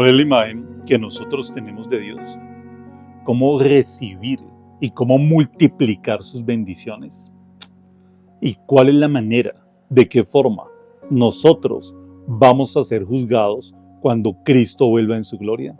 ¿Cuál es la imagen que nosotros tenemos de Dios? ¿Cómo recibir y cómo multiplicar sus bendiciones? ¿Y cuál es la manera, de qué forma nosotros vamos a ser juzgados cuando Cristo vuelva en su gloria?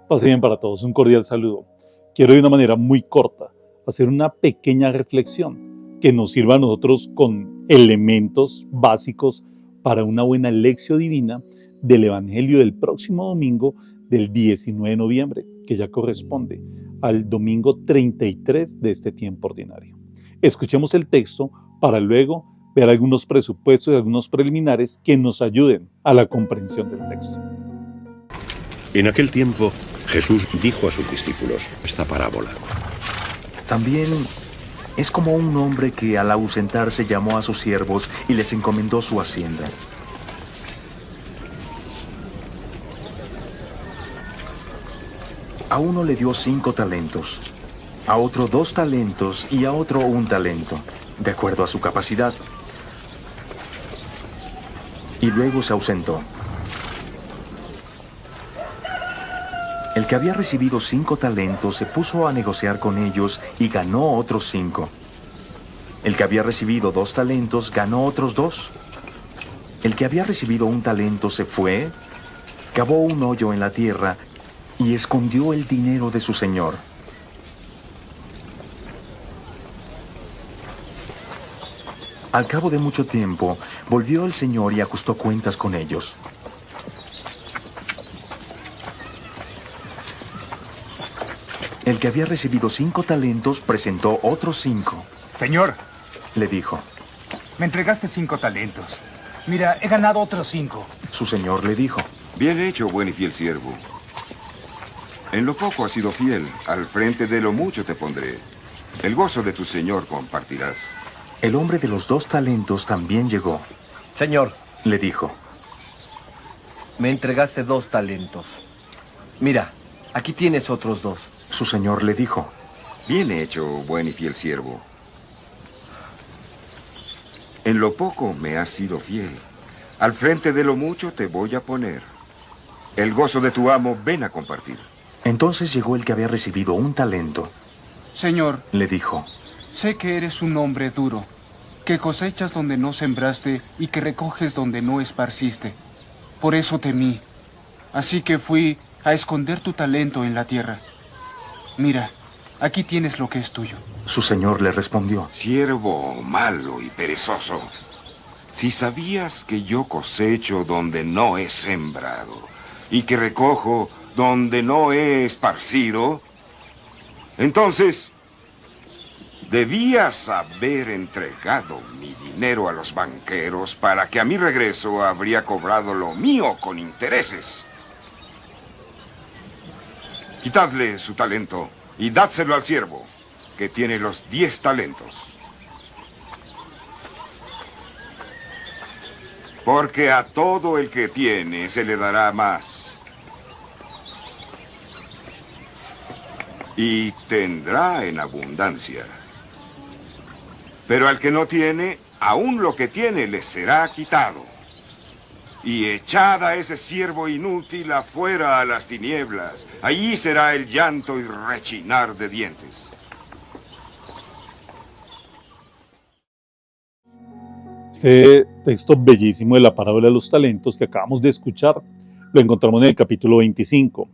Pase bien para todos, un cordial saludo. Quiero de una manera muy corta hacer una pequeña reflexión que nos sirva a nosotros con elementos básicos para una buena lección divina del Evangelio del próximo domingo del 19 de noviembre, que ya corresponde al domingo 33 de este tiempo ordinario. Escuchemos el texto para luego ver algunos presupuestos y algunos preliminares que nos ayuden a la comprensión del texto. En aquel tiempo, Jesús dijo a sus discípulos esta parábola. También es como un hombre que al ausentarse llamó a sus siervos y les encomendó su hacienda. A uno le dio 5 talentos, a otro 2 talentos y a otro 1 talento, de acuerdo a su capacidad. Y luego se ausentó. El que había recibido 5 talentos se puso a negociar con ellos y ganó otros 5. El que había recibido 2 talentos ganó otros 2. El que había recibido 1 talento se fue, cavó un hoyo en la tierra y escondió el dinero de su señor. Al cabo de mucho tiempo, volvió el señor y ajustó cuentas con ellos. El que había recibido 5 talentos presentó otros 5. Señor, Le dijo. me entregaste 5 talentos. Mira, he ganado otros 5. Su señor le dijo. Bien hecho, buen y fiel siervo. En lo poco has sido fiel, al frente de lo mucho te pondré. El gozo de tu señor compartirás. El hombre de los 2 talentos también llegó. Señor, Le dijo. me entregaste 2 talentos. Mira, aquí tienes otros 2. Su señor le dijo. Bien hecho, buen y fiel siervo. En lo poco me has sido fiel. Al frente de lo mucho te voy a poner. El gozo de tu amo ven a compartir. Entonces llegó el que había recibido 1 talento. Señor, Le dijo. sé que eres un hombre duro, que cosechas donde no sembraste y que recoges donde no esparciste. Por eso temí. Así que fui a esconder tu talento en la tierra. Mira, aquí tienes lo que es tuyo. Su señor le respondió. Siervo malo y perezoso. Si sabías que yo cosecho donde no he sembrado y que recojo donde no he esparcido, entonces debías haber entregado mi dinero a los banqueros para que a mi regreso habría cobrado lo mío con intereses. Quitadle su talento y dádselo al siervo, que tiene los 10 talentos. Porque a todo el que tiene se le dará más. Y tendrá en abundancia. Pero al que no tiene, aún lo que tiene le será quitado. Y echad a ese siervo inútil afuera a las tinieblas. Allí será el llanto y rechinar de dientes. Este texto bellísimo de la parábola de los talentos que acabamos de escuchar lo encontramos en el capítulo 25.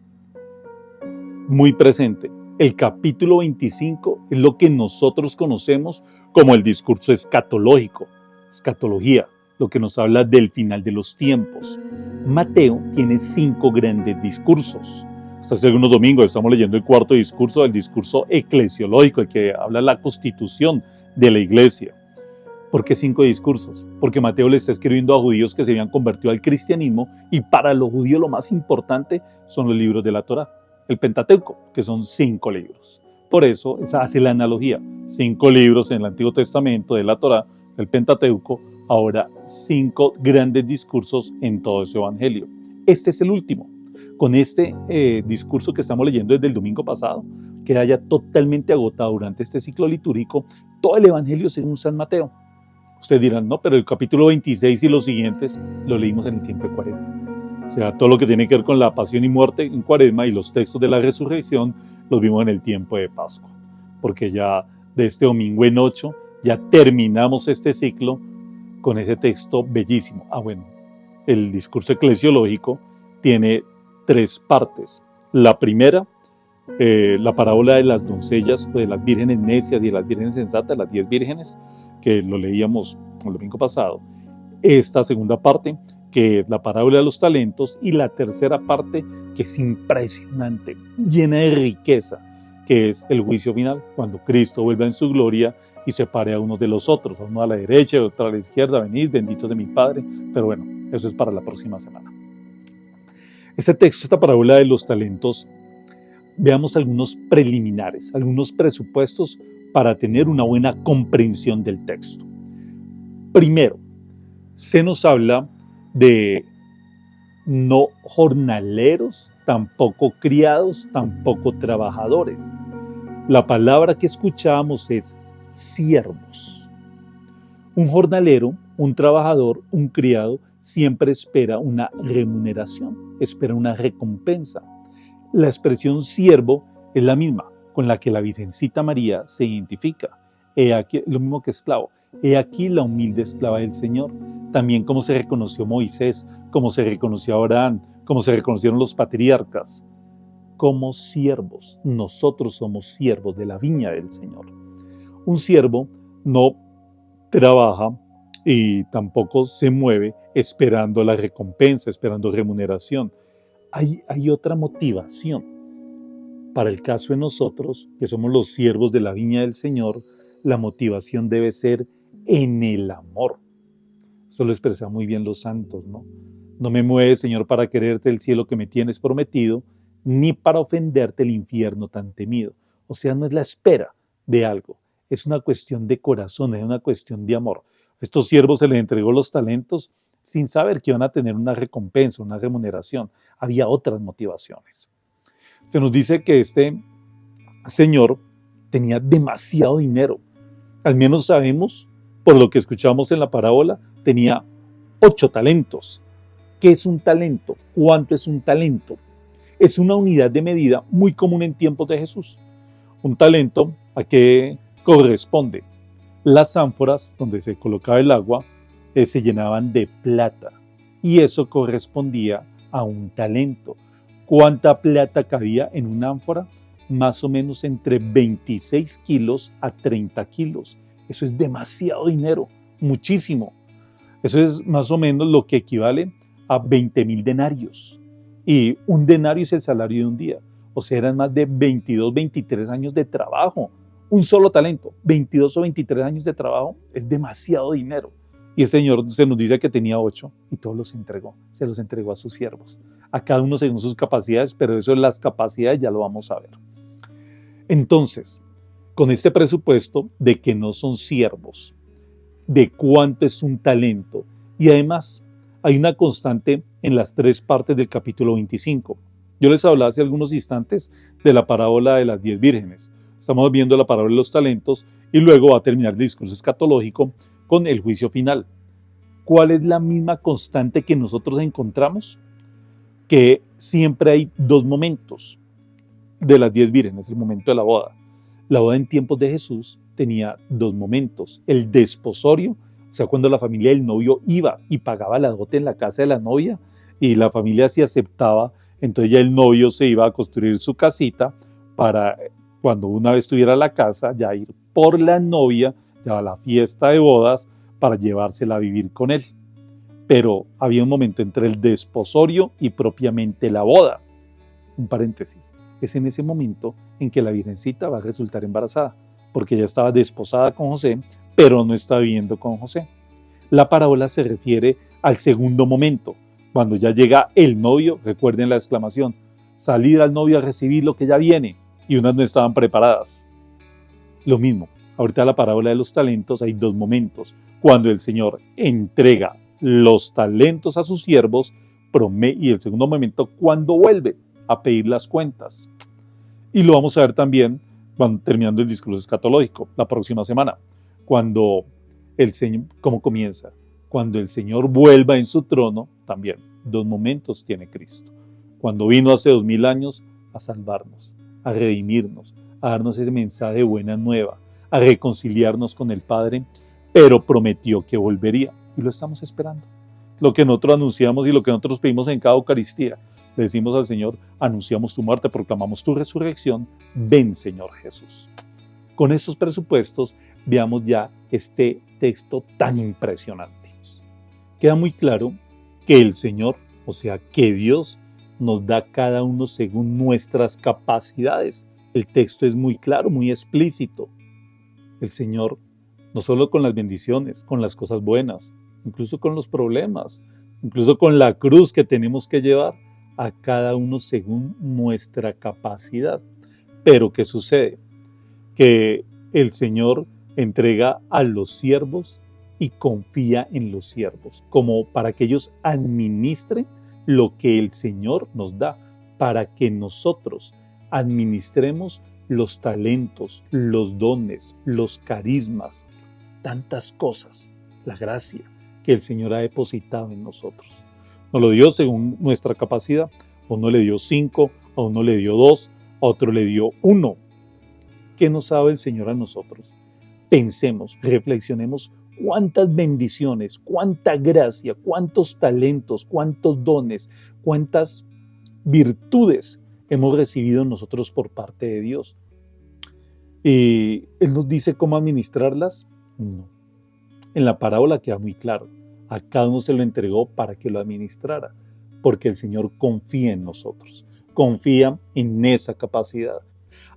Muy presente. El capítulo 25 es lo que nosotros conocemos como el discurso escatológico, escatología, lo que nos habla del final de los tiempos. Mateo tiene 5 grandes discursos. Hasta hace algunos domingos estamos leyendo el 4.º discurso, el discurso eclesiológico, el que habla de la constitución de la iglesia. ¿Por qué 5 discursos? Porque Mateo le está escribiendo a judíos que se habían convertido al cristianismo y para los judíos lo más importante son los libros de la Torá, el Pentateuco, que son 5 libros. Por eso esa hace la analogía. 5 libros en el Antiguo Testamento de la Torá, el Pentateuco, ahora 5 grandes discursos en todo ese evangelio. Este es el último. Con este discurso que estamos leyendo desde el domingo pasado, queda ya totalmente agotado durante este ciclo litúrgico todo el evangelio según San Mateo. Ustedes dirán, no, pero el capítulo 26 y los siguientes lo leímos en el tiempo de Cuaresma. O sea, todo lo que tiene que ver con la pasión y muerte en Cuaresma y los textos de la resurrección los vimos en el tiempo de Pascua. Porque ya de este domingo en 8 ya terminamos este ciclo con ese texto bellísimo. Bueno, el discurso eclesiológico tiene 3 partes. La primera, la parábola de las doncellas, de las vírgenes necias y de las vírgenes sensatas, las 10 vírgenes, que lo leíamos el domingo pasado. Esta segunda parte, que es la parábola de los talentos, y la tercera parte, que es impresionante, llena de riqueza, que es el juicio final, cuando Cristo vuelva en su gloria y separe a unos de los otros, a uno a la derecha y a otro a la izquierda. Venid, benditos de mi Padre. Pero bueno, eso es para la próxima semana. Este texto, esta parábola de los talentos, veamos algunos preliminares, algunos presupuestos para tener una buena comprensión del texto. Primero, se nos habla de no jornaleros, tampoco criados, tampoco trabajadores. La palabra que escuchábamos es siervos. Un jornalero, un trabajador, un criado siempre espera una remuneración, espera una recompensa. La expresión siervo es la misma con la que la Virgencita María se identifica. He aquí, lo mismo que esclavo. He aquí la humilde esclava del Señor. También como se reconoció Moisés, como se reconoció Abraham, como se reconocieron los patriarcas. Como siervos, nosotros somos siervos de la viña del Señor. Un siervo no trabaja y tampoco se mueve esperando la recompensa, esperando remuneración. Hay otra motivación. Para el caso de nosotros, que somos los siervos de la viña del Señor, la motivación debe ser en el amor. Eso lo expresan muy bien los santos, ¿no? No me mueves, Señor, para quererte el cielo que me tienes prometido, ni para ofenderte el infierno tan temido. O sea, no es la espera de algo, es una cuestión de corazón, es una cuestión de amor. A estos siervos se les entregó los talentos sin saber que iban a tener una recompensa, una remuneración. Había otras motivaciones. Se nos dice que este señor tenía demasiado dinero. Al menos sabemos, por lo que escuchamos en la parábola, tenía 8 talentos. ¿Qué es un talento? ¿Cuánto es un talento? Es una unidad de medida muy común en tiempos de Jesús. Un talento, ¿a qué corresponde? Las ánforas donde se colocaba el agua se llenaban de plata y eso correspondía a un talento. ¿Cuánta plata cabía en una ánfora? Más o menos entre 26 kilos a 30 kilos. Eso es demasiado dinero, muchísimo. Eso es más o menos lo que equivale a 20,000 denarios. Y un denario es el salario de un día. O sea, eran más de 22, 23 años de trabajo. Un solo talento, 22 o 23 años de trabajo, es demasiado dinero. Y el Señor se nos dice que tenía 8 y todos los entregó. Se los entregó a sus siervos. A cada uno según sus capacidades, pero eso de las capacidades ya lo vamos a ver. Entonces, con este presupuesto de que no son siervos, de cuánto es un talento, y además hay una constante en las 3 partes del capítulo 25. Yo les hablaba hace algunos instantes de la parábola de las 10 vírgenes. Estamos viendo la parábola de los talentos y luego va a terminar el discurso escatológico con el juicio final. ¿Cuál es la misma constante que nosotros encontramos? Que siempre hay 2 momentos de las 10 vírgenes, el momento de la boda. La boda en tiempos de Jesús tenía 2 momentos. El desposorio, o sea, cuando la familia del novio iba y pagaba la dote en la casa de la novia y la familia se aceptaba, entonces ya el novio se iba a construir su casita para cuando una vez tuviera la casa, ya ir por la novia, ya a la fiesta de bodas para llevársela a vivir con él. Pero había un momento entre el desposorio y propiamente la boda. Un paréntesis. Es en ese momento en que la Virgencita va a resultar embarazada, porque ella estaba desposada con José, pero no está viviendo con José. La parábola se refiere al segundo momento, cuando ya llega el novio, recuerden la exclamación, salir al novio a recibir lo que ya viene, y unas no estaban preparadas. Lo mismo, ahorita la parábola de los talentos hay 2 momentos, cuando el Señor entrega los talentos a sus siervos, y el segundo momento cuando vuelve a pedir las cuentas. Y lo vamos a ver también terminando el discurso escatológico la próxima semana, cuando el Señor, ¿cómo comienza? Cuando el Señor vuelva en su trono, también dos momentos tiene Cristo. Cuando vino hace 2000 años a salvarnos, a redimirnos, a darnos ese mensaje de buena nueva, a reconciliarnos con el Padre, pero prometió que volvería y lo estamos esperando. Lo que nosotros anunciamos y lo que nosotros pedimos en cada Eucaristía, le decimos al Señor, anunciamos tu muerte, proclamamos tu resurrección, ven Señor Jesús. Con estos presupuestos veamos ya este texto tan impresionante. Queda muy claro que el Señor, o sea, que Dios nos da cada uno según nuestras capacidades. El texto es muy claro, muy explícito. El Señor, no solo con las bendiciones, con las cosas buenas, incluso con los problemas, incluso con la cruz que tenemos que llevar, a cada uno según nuestra capacidad. Pero ¿qué sucede? Que el Señor entrega a los siervos y confía en los siervos, como para que ellos administren lo que el Señor nos da, para que nosotros administremos los talentos, los dones, los carismas, tantas cosas, la gracia que el Señor ha depositado en nosotros. Nos lo dio según nuestra capacidad. A uno le dio 5, a uno le dio 2, a otro le dio 1. ¿Qué nos sabe el Señor a nosotros? Pensemos, reflexionemos cuántas bendiciones, cuánta gracia, cuántos talentos, cuántos dones, cuántas virtudes hemos recibido nosotros por parte de Dios. ¿Y Él nos dice cómo administrarlas? No. En la parábola queda muy claro. A cada uno se lo entregó para que lo administrara, porque el Señor confía en nosotros, confía en esa capacidad.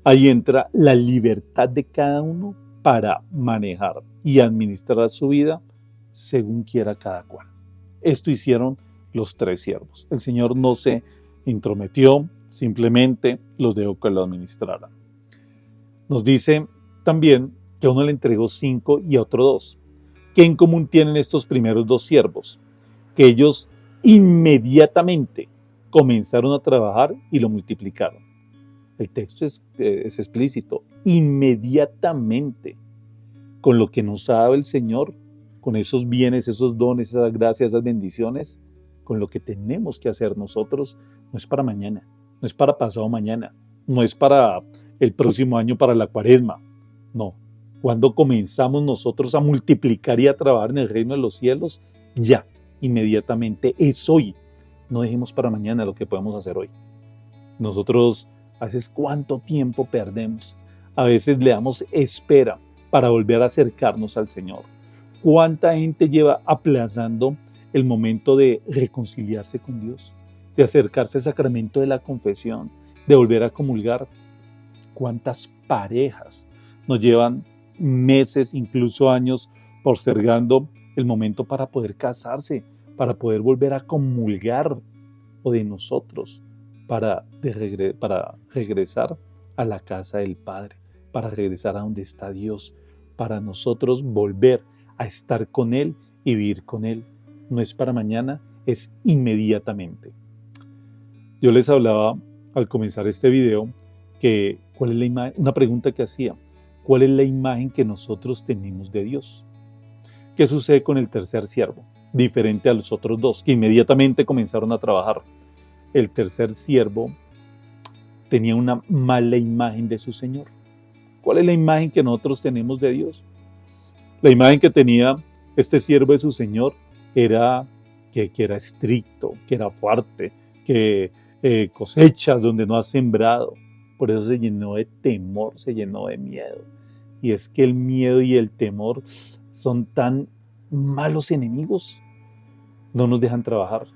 Ahí entra la libertad de cada uno para manejar y administrar su vida según quiera cada cual. Esto hicieron los 3 siervos. El Señor no se intrometió, simplemente los dejó que lo administraran. Nos dice también que a uno le entregó 5 y a otro 2. ¿Qué en común tienen estos primeros 2 siervos? Que ellos inmediatamente comenzaron a trabajar y lo multiplicaron. El texto es explícito. Inmediatamente, con lo que nos ha dado el Señor, con esos bienes, esos dones, esas gracias, esas bendiciones, con lo que tenemos que hacer nosotros, no es para mañana, no es para pasado mañana, no es para el próximo año, para la Cuaresma. No. Cuando comenzamos nosotros a multiplicar y a trabajar en el reino de los cielos, ya, inmediatamente, es hoy. No dejemos para mañana lo que podemos hacer hoy. Nosotros, a veces, ¿cuánto tiempo perdemos? A veces le damos espera para volver a acercarnos al Señor. ¿Cuánta gente lleva aplazando el momento de reconciliarse con Dios? De acercarse al sacramento de la confesión, de volver a comulgar. ¿Cuántas parejas nos llevan meses, incluso años, postergando el momento para poder casarse, para poder volver a comulgar, o de nosotros, para regresar a la casa del Padre, para regresar a donde está Dios, para nosotros volver a estar con Él y vivir con Él? No es para mañana, es inmediatamente. Yo les hablaba al comenzar este video que ¿cuál es la imagen? Una pregunta que hacía. ¿Cuál es la imagen que nosotros tenemos de Dios? ¿Qué sucede con el tercer siervo? Diferente a los otros 2, que inmediatamente comenzaron a trabajar. El tercer siervo tenía una mala imagen de su Señor. ¿Cuál es la imagen que nosotros tenemos de Dios? La imagen que tenía este siervo de su Señor era que era estricto, que era fuerte, que cosechas donde no ha sembrado. Por eso se llenó de temor, se llenó de miedo. Y es que el miedo y el temor son tan malos enemigos. No nos dejan trabajar.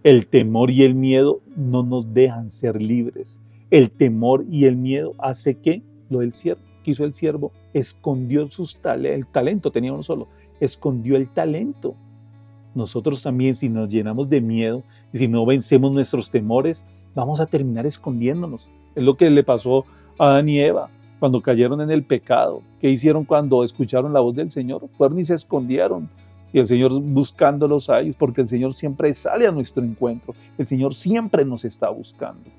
El temor y el miedo no nos dejan ser libres. El temor y el miedo hace que lo del siervo, que hizo el siervo, escondió el talento, tenía uno solo, escondió el talento. Nosotros también, si nos llenamos de miedo y si no vencemos nuestros temores, vamos a terminar escondiéndonos. Es lo que le pasó a Adán y Eva cuando cayeron en el pecado. ¿Qué hicieron cuando escucharon la voz del Señor? Fueron y se escondieron. Y el Señor buscándolos a ellos, porque el Señor siempre sale a nuestro encuentro. El Señor siempre nos está buscando.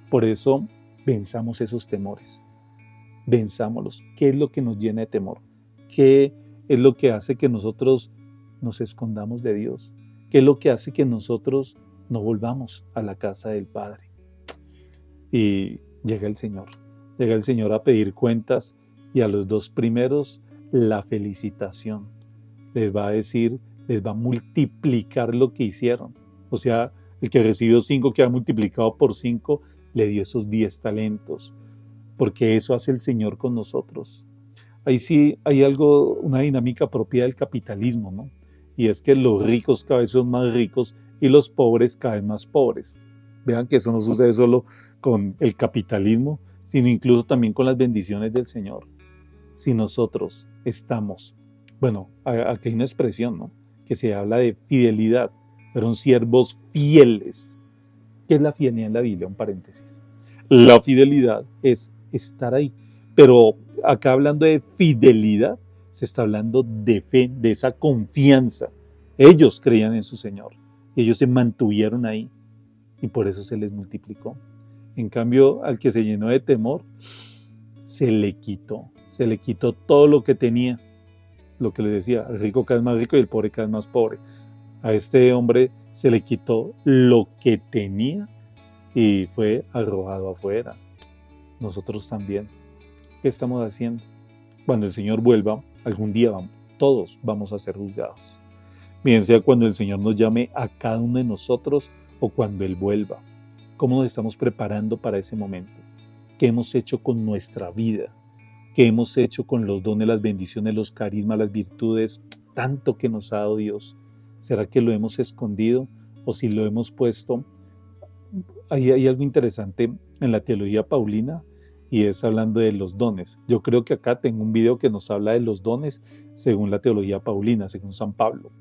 Por eso, venzamos esos temores. Venzámoslos. ¿Qué es lo que nos llena de temor? ¿Qué es lo que hace que nosotros nos escondamos de Dios? ¿Qué es lo que hace que nosotros no volvamos a la casa del Padre. Y llega el Señor a pedir cuentas, y a los 2 primeros la felicitación. Les va a decir, les va a multiplicar lo que hicieron. O sea, el que recibió 5, que ha multiplicado por 5, le dio esos 10 talentos, porque eso hace el Señor con nosotros. Ahí sí hay algo, una dinámica propia del capitalismo, ¿no? Y es que los ricos cada vez son más ricos y los pobres cada vez más pobres. Vean que eso no sucede solo con el capitalismo, sino incluso también con las bendiciones del Señor. Si nosotros estamos, bueno, aquí hay una expresión, ¿no?, que se habla de fidelidad, fueron siervos fieles. ¿Qué es la fidelidad en la Biblia? Un paréntesis. La fidelidad es estar ahí, pero acá hablando de fidelidad, se está hablando de fe, de esa confianza. Ellos creían en su Señor, ellos se mantuvieron ahí y por eso se les multiplicó. En cambio, al que se llenó de temor, se le quitó todo lo que tenía. Lo que les decía, el rico cada vez más rico y el pobre cada vez más pobre. A este hombre se le quitó lo que tenía y fue arrojado afuera. Nosotros también. ¿Qué estamos haciendo? Cuando el Señor vuelva, algún día todos vamos a ser juzgados. Bien sea cuando el Señor nos llame a cada uno de nosotros o cuando Él vuelva. ¿Cómo nos estamos preparando para ese momento? ¿Qué hemos hecho con nuestra vida? ¿Qué hemos hecho con los dones, las bendiciones, los carismas, las virtudes, tanto que nos ha dado Dios? ¿Será que lo hemos escondido o si lo hemos puesto? Hay algo interesante en la teología paulina y es hablando de los dones. Yo creo que acá tengo un video que nos habla de los dones según la teología paulina, según San Pablo.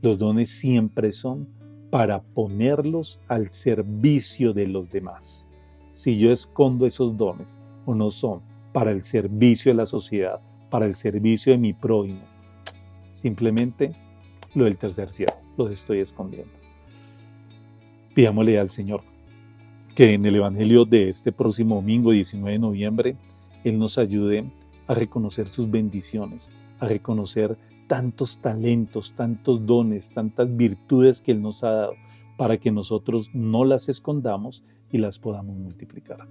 Los dones siempre son para ponerlos al servicio de los demás. Si yo escondo esos dones o no son para el servicio de la sociedad, para el servicio de mi prójimo, simplemente lo del tercer cielo, los estoy escondiendo. Pidámosle al Señor que en el Evangelio de este próximo domingo, 19 de noviembre, Él nos ayude a reconocer sus bendiciones, a reconocer tantos talentos, tantos dones, tantas virtudes que Él nos ha dado, para que nosotros no las escondamos y las podamos multiplicar.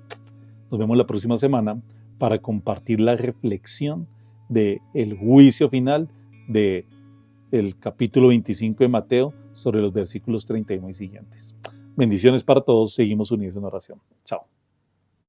Nos vemos la próxima semana para compartir la reflexión del juicio final del capítulo 25 de Mateo sobre los versículos 31 y siguientes. Bendiciones para todos. Seguimos unidos en oración. Chao.